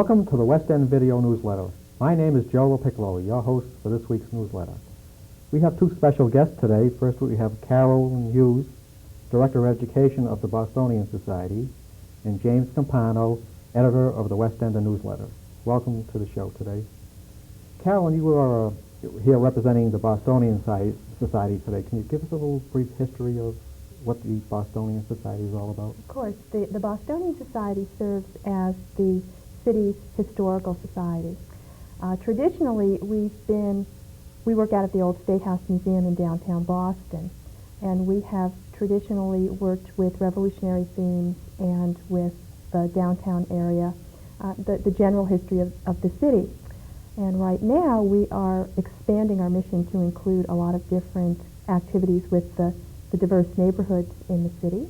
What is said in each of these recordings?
Welcome to the West End Video Newsletter. My name is Joe Piccolo, your host for this week's newsletter. We have two special guests today. First, we have Carolyn Hughes, Director of Education of the Bostonian Society, and James Campano, editor of the West End Newsletter. Welcome to the show today. Carolyn, you are here representing the Bostonian Society today. Can you give us a little brief history of what the Bostonian Society is all about? Of course. The Bostonian Society serves as the city's historical society. Traditionally, we work out at the Old State House Museum in downtown Boston, and we have traditionally worked with revolutionary themes and with the downtown area, the general history of the city. And right now, we are expanding our mission to include a lot of different activities with the diverse neighborhoods in the city,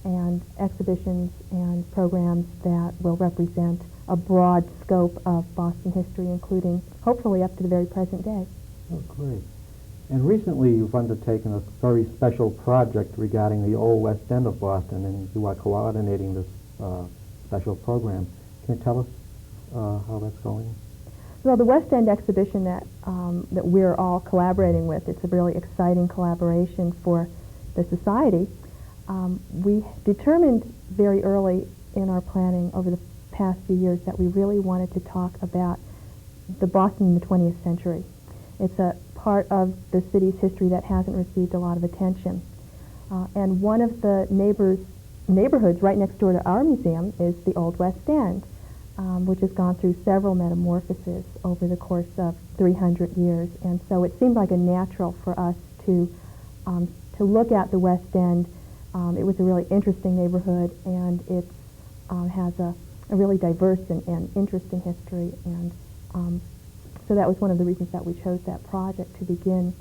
and exhibitions and programs that will represent a broad scope of Boston history, including, hopefully, up to the very present day. Oh, great. And recently you've undertaken a very special project regarding the Old West End of Boston, and you are coordinating this special program. Can you tell us how that's going? Well, the West End exhibition that we're all collaborating with, it's a really exciting collaboration for the Society. We determined very early in our planning over the past few years that we really wanted to talk about the Boston in the 20th century. It's a part of the city's history that hasn't received a lot of attention. And one of the neighborhoods right next door to our museum is the Old West End, which has gone through several metamorphoses over the course of 300 years. And so it seemed like a natural for us to look at the West End. It was a really interesting neighborhood, and it has a really diverse and interesting history. And so that was one of the reasons that we chose that project to begin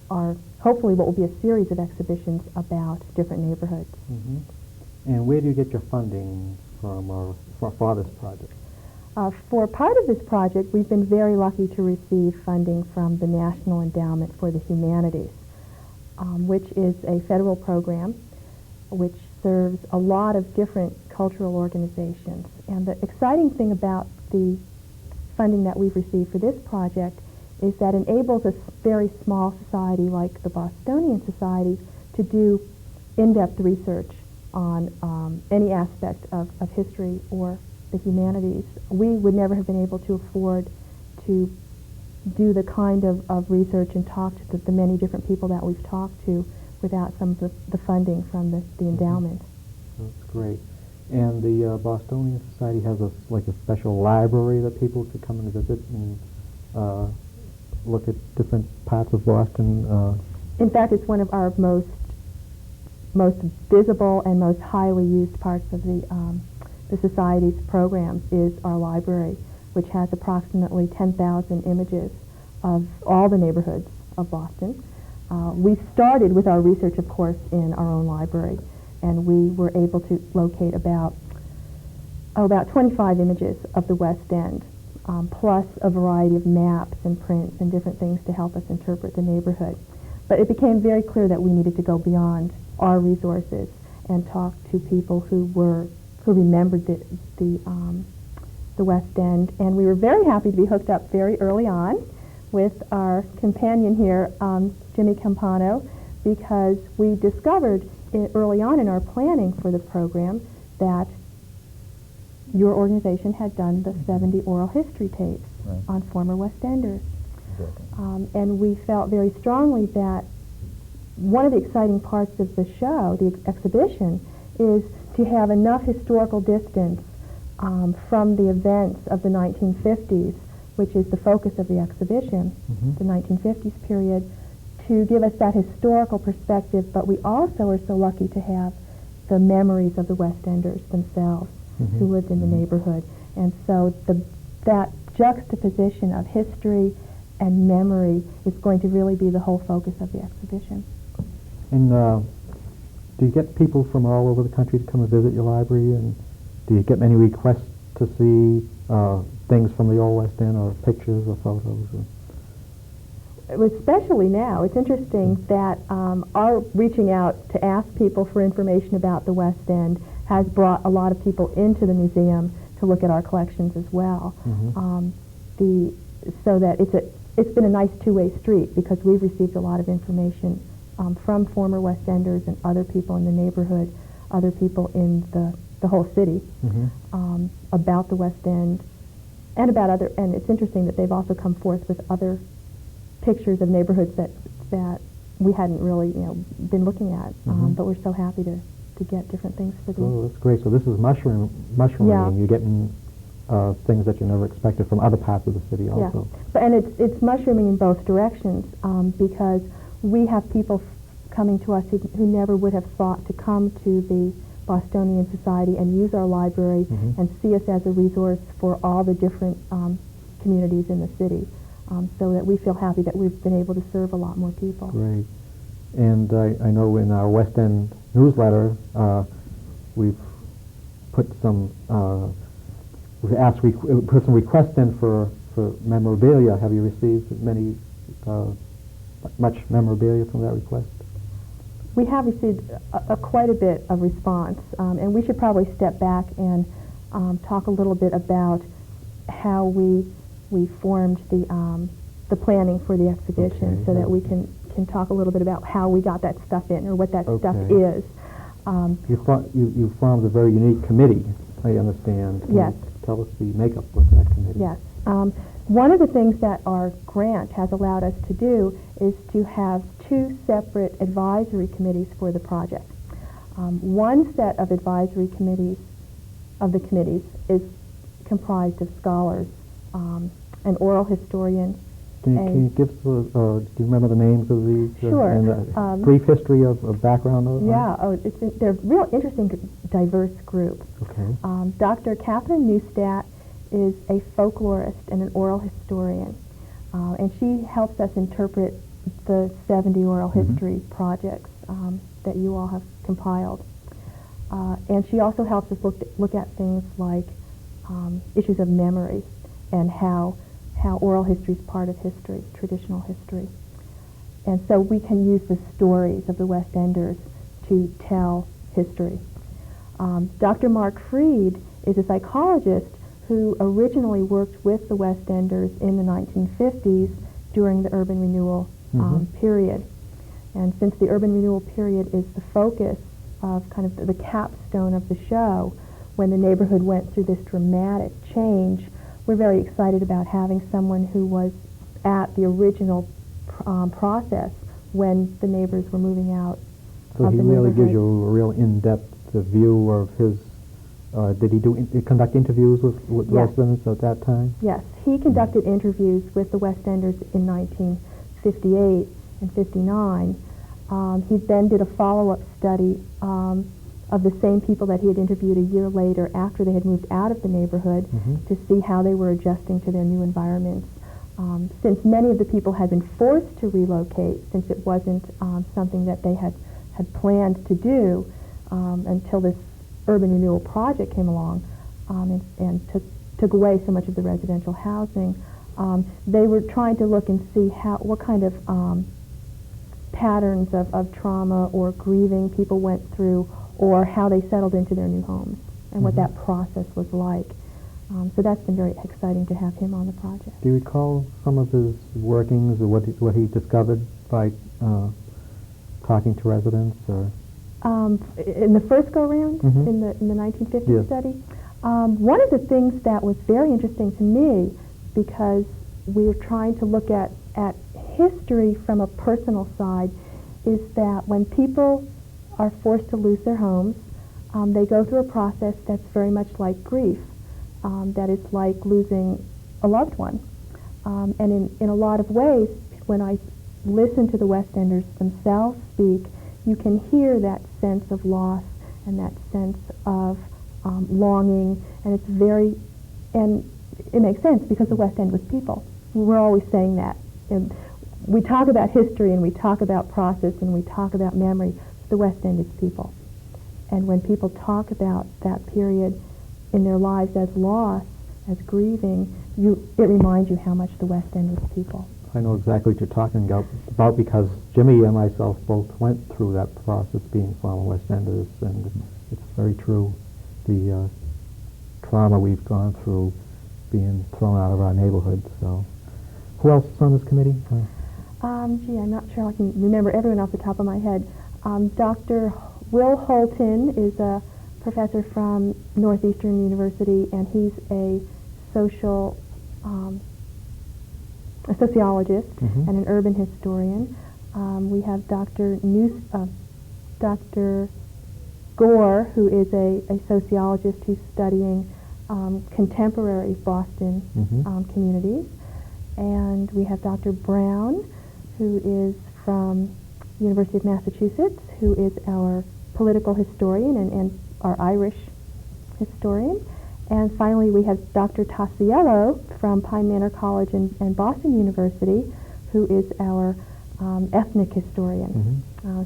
our, hopefully, what will be a series of exhibitions about different neighborhoods. Mm-hmm. And where do you get your funding from for this project? For part of this project, we've been very lucky to receive funding from the National Endowment for the Humanities, which is a federal program which serves a lot of different cultural organizations. And the exciting thing about the funding that we've received for this project is that it enables a very small society like the Bostonian Society to do in-depth research on any aspect of history or the humanities. We would never have been able to afford to do the kind of research and talk to the many different people that we've talked to without some of the funding from the endowment. That's great. And the Bostonian Society has a special library that people could come and visit and look at different parts of Boston. In fact, it's one of our most visible and most highly used parts of the Society's programs is our library, which has approximately 10,000 images of all the neighborhoods of Boston. We started with our research, of course, in our own library, and we were able to locate about 25 images of the West End, plus a variety of maps and prints and different things to help us interpret the neighborhood. But it became very clear that we needed to go beyond our resources and talk to people who remembered the West End, and we were very happy to be hooked up very early on with our companion here, Jimmy Campano, because we discovered early on in our planning for the program that your organization had done the 70 oral history tapes on former West Enders. Exactly. And we felt very strongly that one of the exciting parts of the show, the exhibition, is to have enough historical distance from the events of the 1950s, which is the focus of the exhibition, the 1950s period, to give us that historical perspective, but we also are so lucky to have the memories of the West Enders themselves who lived in the neighborhood. And so that juxtaposition of history and memory is going to really be the whole focus of the exhibition. And do you get people from all over the country to come and visit your library? And do you get many requests to see things from the Old West End, or pictures or photos? Especially now. It's interesting that our reaching out to ask people for information about the West End has brought a lot of people into the museum to look at our collections as well. Mm-hmm. So that it's been a nice two-way street, because we've received a lot of information from former West Enders and other people in the neighborhood, other people in the whole city, Mm-hmm. About the West End, and about other. And it's interesting that they've also come forth with other pictures of neighborhoods that we hadn't really been looking at. Mm-hmm. But we're so happy to get different things for the. Oh, that's great. So this is mushrooming. Yeah. You're getting things that you never expected from other parts of the city also. Yeah. And it's mushrooming in both directions, because we have people coming to us who never would have thought to come to the Bostonian Society and use our library Mm-hmm. and see us as a resource for all the different communities in the city, so that we feel happy that we've been able to serve a lot more people. Great. And I know in our West End newsletter, we've put some put some requests in for memorabilia. Have you received much memorabilia from that request? We have received quite a bit of response, and we should probably step back and talk a little bit about how we formed the planning for the exhibition, Okay. so that we can talk a little bit about how we got that stuff in, or what that stuff Okay. is. You formed a very unique committee, I understand. Can Yes. you tell us the makeup of that committee? Yes. One of the things that our grant has allowed us to do is to have two separate advisory committees for the project. One set of advisory committees, is comprised of scholars, an oral historian. Can you give us, do you remember the names of these? Sure. And a brief history of background of them? Yeah, they're a real interesting, diverse group. Okay. Dr. Catherine Neustadt is a folklorist and an oral historian, and she helps us interpret the 70 oral Mm-hmm. history projects that you all have compiled. And she also helps us look at things like issues of memory, and how oral history is part of history, traditional history. And so we can use the stories of the West Enders to tell history. Dr. Marc is a psychologist who originally worked with the West Enders in the 1950s during the urban renewal period. And since the urban renewal period is the focus of kind of the capstone of the show, when the neighborhood went through this dramatic change, we're very excited about having someone who was at the original process when the neighbors were moving out. So he really gives you a real in-depth view of his. Did he conduct interviews with Yes. residents at that time? Yes, he conducted interviews with the West Enders in 1958 and 59. He then did a follow-up study of the same people that he had interviewed a year later after they had moved out of the neighborhood to see how they were adjusting to their new environments. Since many of the people had been forced to relocate, since it wasn't something that they had planned to do until this urban renewal project came along and took away so much of the residential housing, they were trying to look and see what kind of patterns of trauma or grieving people went through, or how they settled into their new homes, and what that process was like. So that's been very exciting to have him on the project. Do you recall some of his workings, or what he discovered by talking to residents? Or In the first go-round, in the 1950 Yes. study, one of the things that was very interesting to me, because we were trying to look at history from a personal side, is that when people are forced to lose their homes, they go through a process that's very much like grief, that is like losing a loved one. And in a lot of ways, when I listen to the West Enders themselves speak, you can hear that sense of loss and that sense of longing, and and it makes sense, because the West End was people. We're always saying that. And we talk about history, and we talk about process, and we talk about memory. The West End is people. And when people talk about that period in their lives as loss, as grieving, it reminds you how much the West End was people. I know exactly what you're talking about, because Jimmy and myself both went through that process being former West Enders, and it's very true. trauma we've gone through being thrown out of our neighborhood. So, who else is on this committee? Gee, I'm not sure I can remember everyone off the top of my head. Dr. Will Holton is a professor from Northeastern University, and he's a sociologist and an urban historian. We have Dr. Gore, who is a sociologist who's studying contemporary Boston communities. And we have Dr. Brown, who is from University of Massachusetts, who is our political historian and our Irish historian. And finally, we have Dr. Tassiello from Pine Manor College and Boston University, who is our ethnic historian.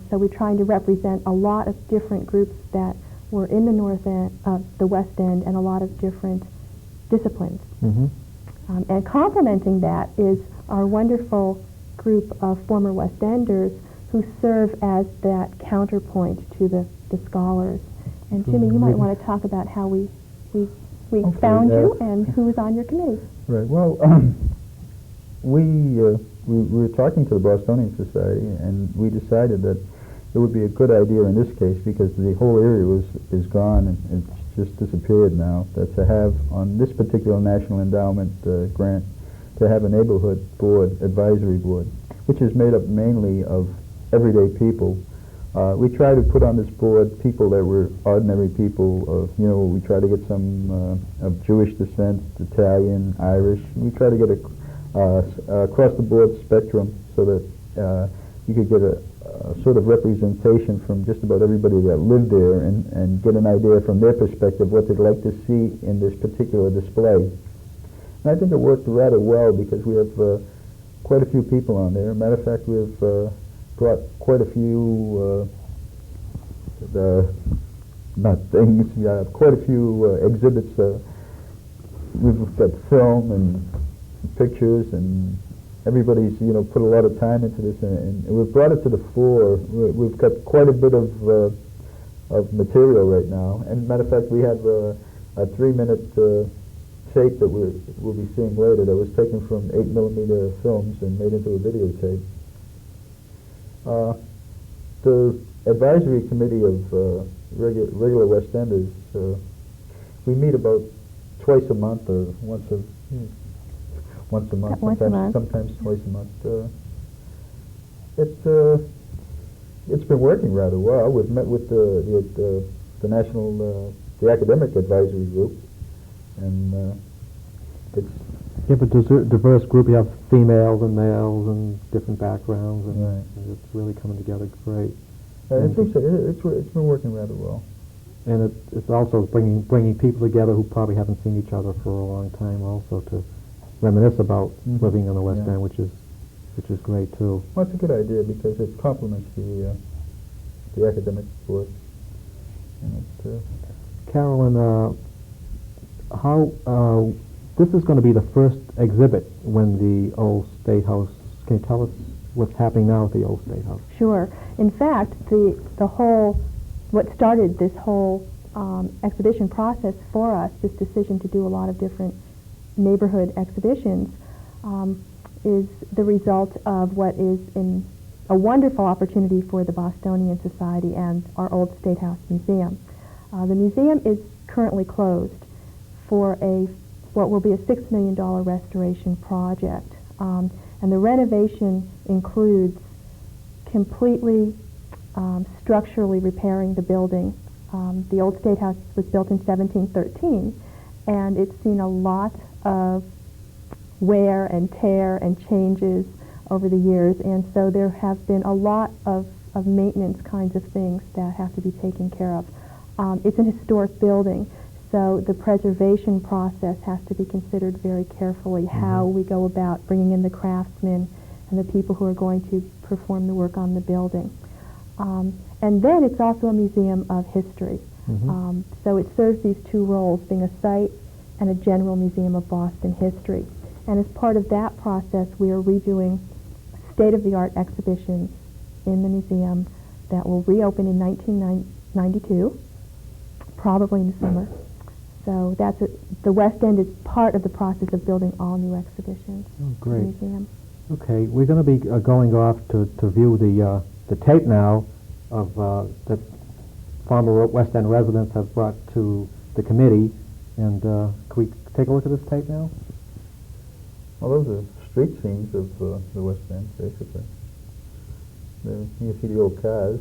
So we're trying to represent a lot of different groups that were in the North End, the West End, and a lot of different disciplines. And complementing that is our wonderful group of former West Enders who serve as that counterpoint to the scholars. And Jimmy, you might want to talk about how we found you and who was on your committee. Right. Well, we were talking to the Bostonian Society, and we decided that it would be a good idea in this case, because the whole area is gone and it's just disappeared now, that to have on this particular National Endowment grant, to have a neighborhood board, advisory board, which is made up mainly of everyday people. We try to put on this board people that were ordinary people. We try to get some of Jewish descent, Italian, Irish. We try to get across the board spectrum so that you could get a sort of representation from just about everybody that lived there and get an idea from their perspective what they'd like to see in this particular display. And I think it worked rather well because we have quite a few people on there. Matter of fact, we've brought quite a few quite a few exhibits. We've got film and pictures, and everybody's put a lot of time into this, and we've brought it to the fore. We've got quite a bit of material right now. And matter of fact, we have a 3-minute tape that we'll be seeing later that was taken from 8mm films and made into a videotape. The advisory committee of regular West Enders, we meet about twice a month or once a month, sometimes twice a month. It's been working rather well. We've met with the national the academic advisory group, and it's a diverse group. You have females and males and different backgrounds, and it's really coming together great. It's been working rather well. And it's also bringing people together who probably haven't seen each other for a long time, also to reminisce about living in the West End, which is great too. Well, it's a good idea because it complements the academic work. Carolyn, this is going to be the first exhibit when the old State House. Can you tell us what's happening now at the old State House? Sure. In fact, what started this whole exhibition process for us, this decision to do a lot of different neighborhood exhibitions, is the result of what is a wonderful opportunity for the Bostonian Society and our Old State House Museum. The museum is currently closed for what will be a $6 million restoration project. And the renovation includes completely structurally repairing the building. The Old State House was built in 1713, and it's seen a lot of wear and tear and changes over the years, and so there have been a lot of maintenance kinds of things that have to be taken care of. It's an historic building, so the preservation process has to be considered very carefully, how we go about bringing in the craftsmen and the people who are going to perform the work on the building. And then it's also a museum of history. So it serves these two roles, being a site and a general museum of Boston history. And as part of that process, we are redoing state-of-the-art exhibitions in the museum that will reopen in 1992, probably in the summer. So the West End is part of the process of building all new exhibitions. Oh, great. In the museum. Okay, we're going to be going off to view the tape now of that former West End residents have brought to the committee. And can we take a look at this tape now? Well, those are street scenes of the West End, basically. You see the old cars.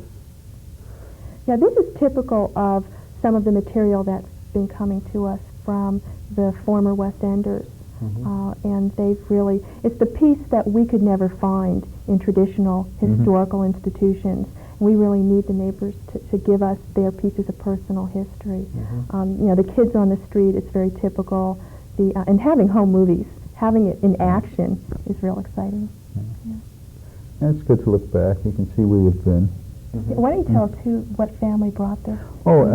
Yeah, this is typical of some of the material that's been coming to us from the former West Enders. And they've really, it's the piece that we could never find in traditional historical institutions. We really need the neighbors to give us their pieces of personal history. You know, the kids on the street, it's very typical. And having home movies, having it in action is real exciting. And it's good to look back. You can see where you've been. Why don't you tell, too, what family brought this? Oh,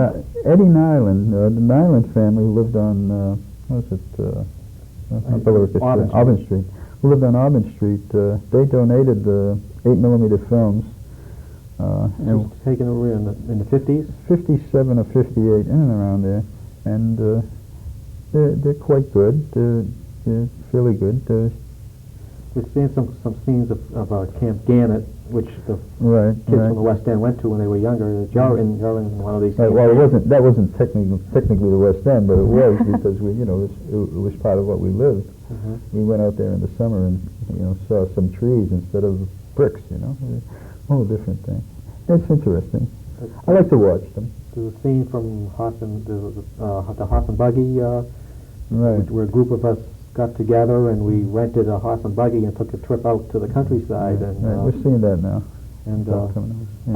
Eddie Nyland, the Nyland family who lived on, what was it, Auburn Street. Who lived on Auburn Street. They donated the 8mm films. And taken over in the 50s? 57 or 58, in and around there. And they're quite good. They're fairly good. We've seen some scenes of Camp Gannett, which the kids from the West End went to when they were younger. You're in one of these. Right, well, that wasn't technically the West End, but it was because it was part of what we lived. We went out there in the summer and saw some trees instead of bricks. A whole different thing. It's interesting. I like to watch them. There's a scene from the Horse and Buggy, where a group of us got together and we rented a horse and buggy and took a trip out to the countryside. And we're seeing that now. And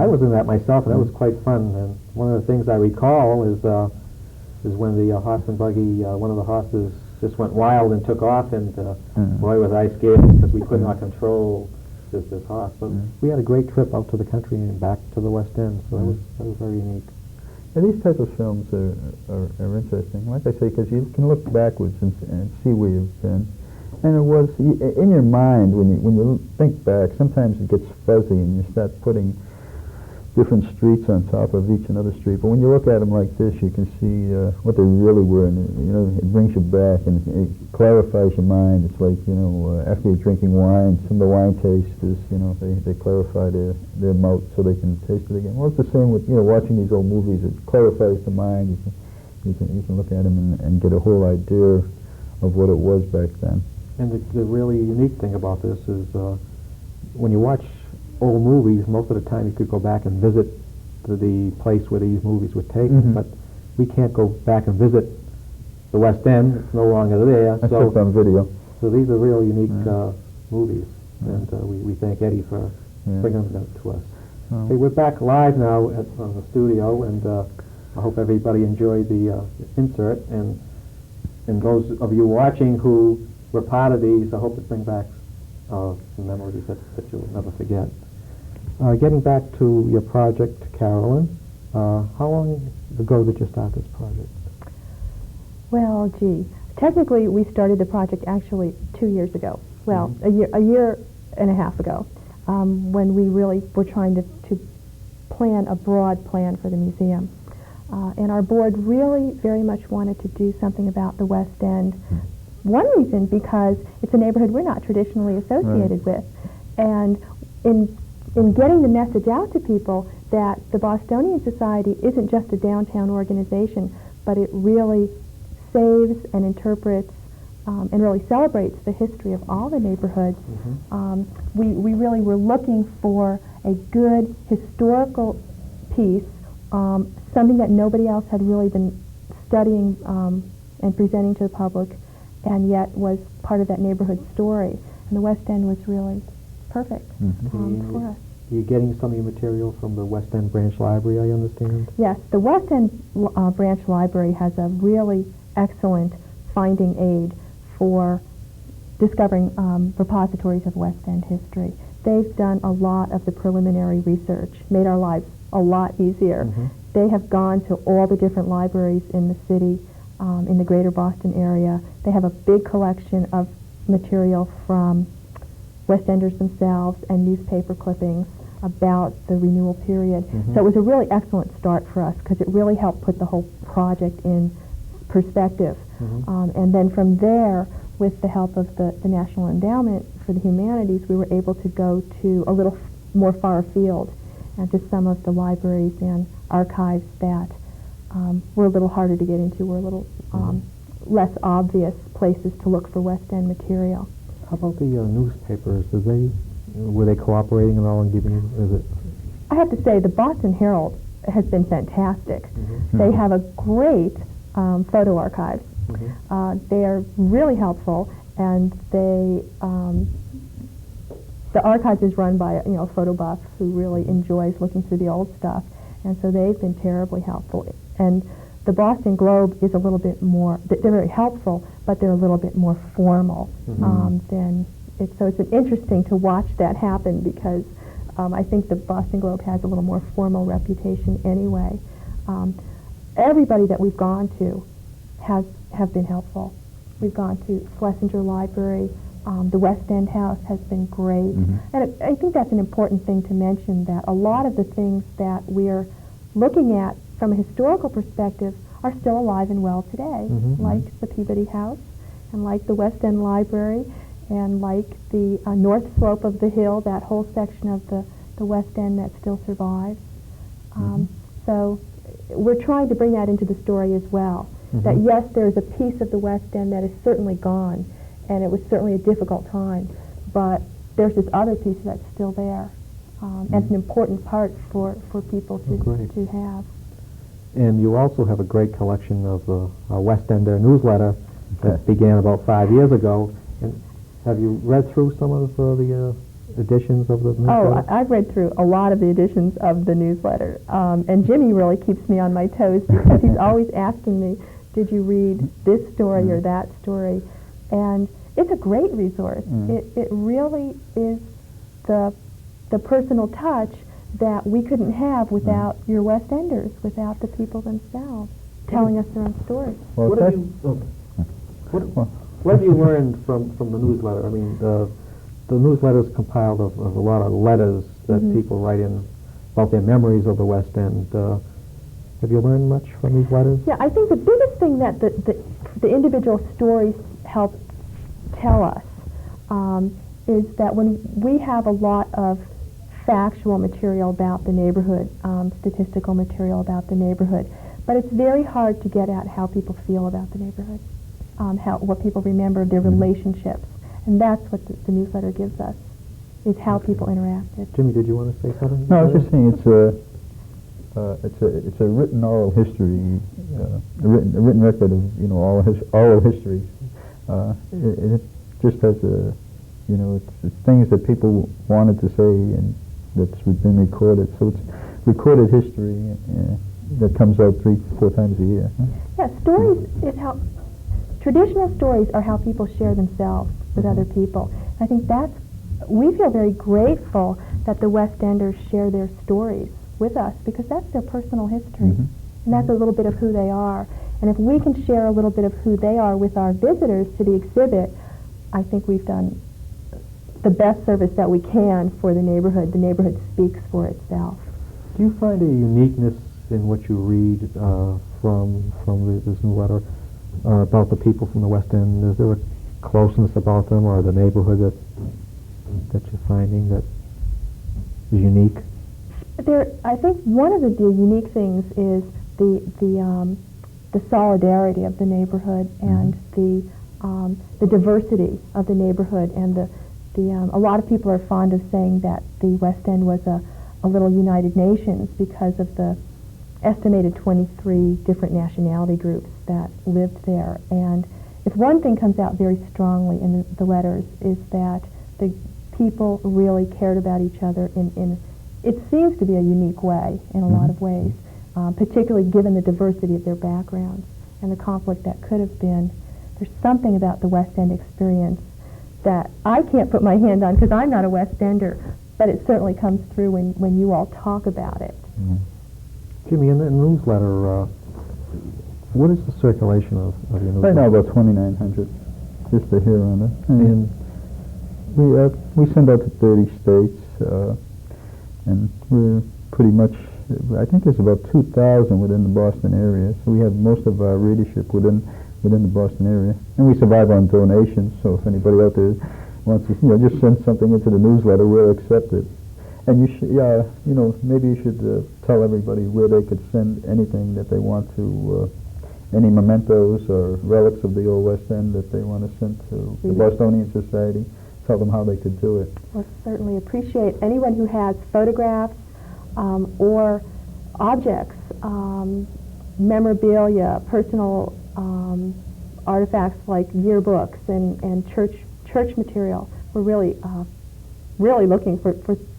I was in that myself, and that was quite fun. And one of the things I recall is when the horse and buggy, one of the horses just went wild and took off, and boy, was I scared because we could not control this horse. But we had a great trip out to the country and back to the West End, so that was very unique. Yeah, these types of films are interesting, like I say, because you can look backwards and see where you've been. And it was, in your mind, when you think back, sometimes it gets fuzzy and you start putting different streets on top of each another street. But when you look at them like this, you can see what they really were, and it brings you back and it clarifies your mind. It's like, after you're drinking wine, some of the wine tasters, they clarify their mouth so they can taste it again. Well, it's the same with, watching these old movies. It clarifies the mind. You can look at them and get a whole idea of what it was back then. And the really unique thing about this is when you watch old movies, most of the time you could go back and visit the place where these movies were taken, but we can't go back and visit the West End. It's no longer there. That's just on video. So these are real unique movies, and we thank Eddie for bringing them to us. Okay, we're back live now on the studio, and I hope everybody enjoyed the insert, and those of you watching who were part of these, I hope it brings back some memories that you'll never forget. Getting back to your project, Carolyn, how long ago did you start this project? Well, technically we started the project actually 2 years ago. Well, a year and a half ago, when we really were trying to plan a broad plan for the museum. And our board really very much wanted to do something about the West End. One reason, because it's a neighborhood we're not traditionally associated with. And in getting the message out to people that the Bostonian Society isn't just a downtown organization, but it really saves and interprets and really celebrates the history of all the neighborhoods. We really were looking for a good historical piece, something that nobody else had really been studying and presenting to the public, and yet was part of that neighborhood story. And the West End was really perfect for us. You're getting some of your material from the West End Branch Library, I understand? Yes, the West End Branch Library has a really excellent finding aid for discovering repositories of West End history. They've done a lot of the preliminary research, made our lives a lot easier. They have gone to all the different libraries in the city, in the greater Boston area. They have a big collection of material from West Enders themselves and newspaper clippings about the renewal period. So it was a really excellent start for us because it really helped put the whole project in perspective. And then from there, with the help of the National Endowment for the Humanities, we were able to go to a little more far afield and to some of the libraries and archives that were a little harder to get into, were a little less obvious places to look for West End material. How about the newspapers? Were they cooperating at all in giving you? Is it? I have to say, the Boston Herald has been fantastic. They have a great photo archive. They are really helpful, and the archives is run by a photo buff who really enjoys looking through the old stuff, and so they've been terribly helpful. And the Boston Globe is a little bit more. They're very helpful, but they're a little bit more formal than it. So it's interesting to watch that happen because I think the Boston Globe has a little more formal reputation anyway. Everybody that we've gone to have been helpful. We've gone to Schlesinger Library. The West End House has been great. And I think that's an important thing to mention, that a lot of the things that we're looking at from a historical perspective are still alive and well today, like the Peabody House, and like the West End Library, and like the north slope of the hill, that whole section of the West End that still survives. So we're trying to bring that into the story as well, that yes, there's a piece of the West End that is certainly gone, and it was certainly a difficult time, but there's this other piece that's still there. And it's an important part for people to have. And you also have a great collection of the West Ender newsletter that began about 5 years ago. And have you read through some of the editions of the newsletter? Oh, I've read through a lot of the editions of the newsletter. And Jimmy really keeps me on my toes because he's always asking me, did you read this story or that story? And it's a great resource. It really is the personal touch that we couldn't have without your West Enders, without the people themselves telling us their own stories. Well, what have you learned from the newsletter? I mean, the newsletter is compiled of a lot of letters that people write in about their memories of the West End. Have you learned much from these letters? Yeah, I think the biggest thing that the individual stories help tell us is that when we have a lot of factual material about the neighborhood, statistical material about the neighborhood, but it's very hard to get at how people feel about the neighborhood, what people remember, their relationships, and that's what the newsletter gives us, is how people interacted. Jimmy, did you want to say something? No, I was just saying it's a written oral history, a written record of oral history. It just has it's things that people wanted to say and that's been recorded. So it's recorded history that comes out 3-4 times a year. Yeah, stories is how traditional stories are how people share themselves with other people. I think we feel very grateful that the West Enders share their stories with us because that's their personal history. And that's a little bit of who they are. And if we can share a little bit of who they are with our visitors to the exhibit, I think we've done the best service that we can for the neighborhood. The neighborhood speaks for itself. Do you find a uniqueness in what you read from this newsletter about the people from the West End? Is there a closeness about them or the neighborhood that you're finding that is unique? I think one of the unique things is the solidarity of the neighborhood and the diversity of the neighborhood, and a lot of people are fond of saying that the West End was a little United Nations because of the estimated 23 different nationality groups that lived there. And if one thing comes out very strongly in the letters is that the people really cared about each other in it seems to be a unique way in a lot of ways, particularly given the diversity of their backgrounds and the conflict that could have been. There's something about the West End experience that I can't put my hand on because I'm not a West Ender, but it certainly comes through when you all talk about it. Jimmy, in the newsletter, what is the circulation of your newsletter? Right now about 2,900, just to hear on it. And we send out to 30 states, and we're pretty much I think there's about 2,000 within the Boston area. So we have most of our readership within the Boston area, and we survive on donations. So if anybody out there wants to, just send something into the newsletter, we'll accept it. And you should, maybe you should tell everybody where they could send anything that they want to, any mementos or relics of the old West End that they want to send to the Bostonian Society. Tell them how they could do it. We'll certainly appreciate anyone who has photographs or objects, memorabilia, personal artifacts like yearbooks and church material. We're really looking for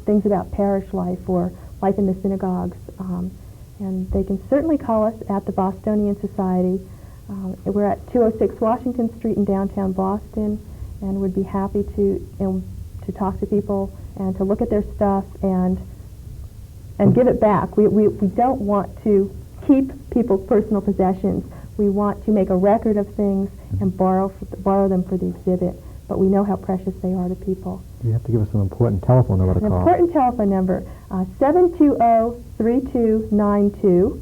things about parish life or life in the synagogues. And they can certainly call us at the Bostonian Society. We're at 206 Washington Street in downtown Boston, and would be happy to talk to people and to look at their stuff and give it back. We don't want to keep people's personal possessions. We want to make a record of things and borrow them for the exhibit, but we know how precious they are to people. You have to give us an important telephone number to call. An important telephone number, 720-3292,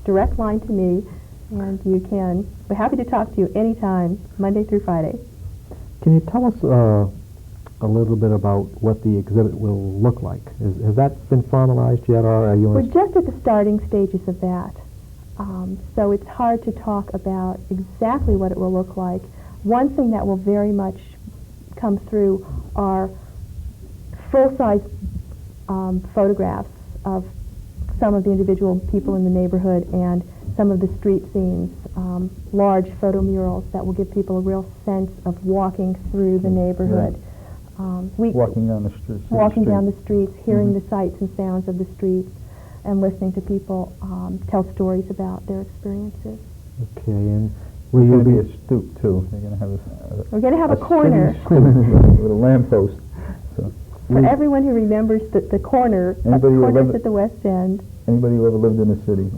direct line to me, and we're happy to talk to you anytime, Monday through Friday. Can you tell us a little bit about what the exhibit will look like? Has that been formalized yet, or are you? We're just at the starting stages of that, so it's hard to talk about exactly what it will look like. One thing that will very much come through are full-size photographs of some of the individual people in the neighborhood and some of the street scenes, large photo murals that will give people a real sense of walking through the neighborhood. Walking down the streets. Walking down the streets, hearing the sights and sounds of the streets, and listening to people tell stories about their experiences. Okay, and will you be a stoop too? They're going to have we're going to have a corner with a lamppost. So. For everyone who remembers the corner, corners at the West End. Anybody who ever lived in the city,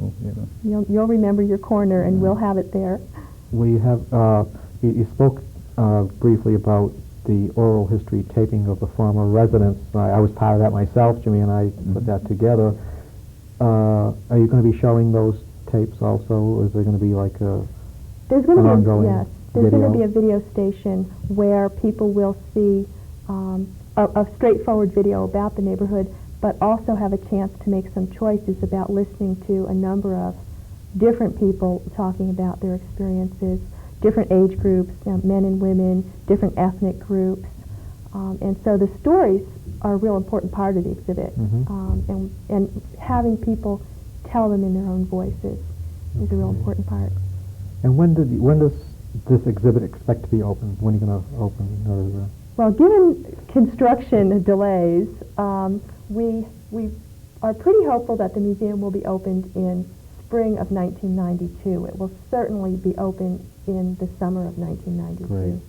you'll remember your corner, and we'll have it there. We have. You spoke briefly about the oral history taping of the former residence. I was part of that myself. Jimmy and I put that together. Are you going to be showing those tapes also, or is there going to be like a There's going to ongoing yes. There's going to be a video station where people will see a straightforward video about the neighborhood, but also have a chance to make some choices about listening to a number of different people talking about their experiences, different age groups, men and women, different ethnic groups. And so the stories are a real important part of the exhibit. And having people tell them in their own voices is a real important part. And when does this exhibit expect to be open? When are you going to open? Well, given construction delays, we are pretty hopeful that the museum will be opened in spring of 1992. It will certainly be open in the summer of 1992. Great.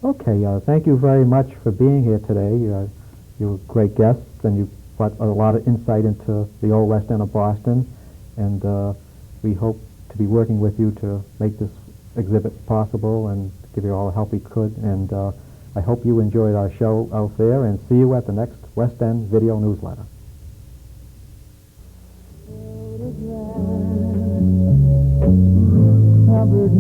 Okay, thank you very much for being here today. You're great guests, and you brought a lot of insight into the old West End of Boston, and we hope to be working with you to make this exhibit possible and give you all the help we could. And I hope you enjoyed our show out there, and see you at the next West End video newsletter. Covered